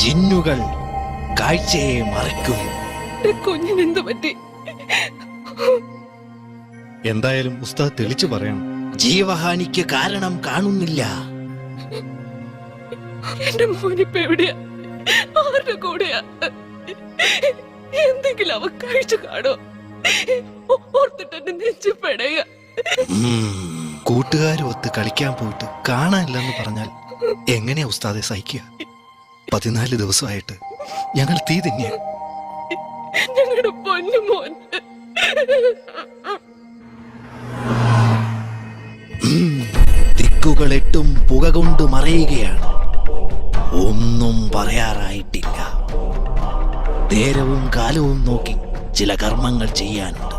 ജിന്നുകൾ കാഴ്ചയെ മറയ്ക്കും. കുഞ്ഞിനെന്ത് പറ്റി? എന്തായാലും ഉസ്താദ് തെളിച്ചു പറയണം. ജീവഹാനിക്ക് കാരണം കാണുന്നില്ല. എന്റെ മോനിപ്പ എവിടെയാ? ആരുടെ കൂടെയാ? എന്തെങ്കിലും അവ കഴിച്ചു കാണോ? ഓർത്തിട്ട് എന്റെ നെഞ്ചു പെടയ. കൂട്ടുകാരൊത്ത് കളിക്കാൻ പോയിട്ട് കാണാനില്ലെന്ന് പറഞ്ഞാൽ എങ്ങനെയാ ഉസ്താദെ സഹിക്കുക? 14 ദിവസമായിട്ട് ഞങ്ങൾ തീ തന്നെയാ. ഞങ്ങളുടെ പൊന്നു മോൻ. ദിക്കുകളെട്ടും പുക കൊണ്ട് മറയുകയാണ്. ഒന്നും പറയാറായിട്ടില്ല. നേരവും കാലവും നോക്കി ചില കർമ്മങ്ങൾ ചെയ്യാനുണ്ട്.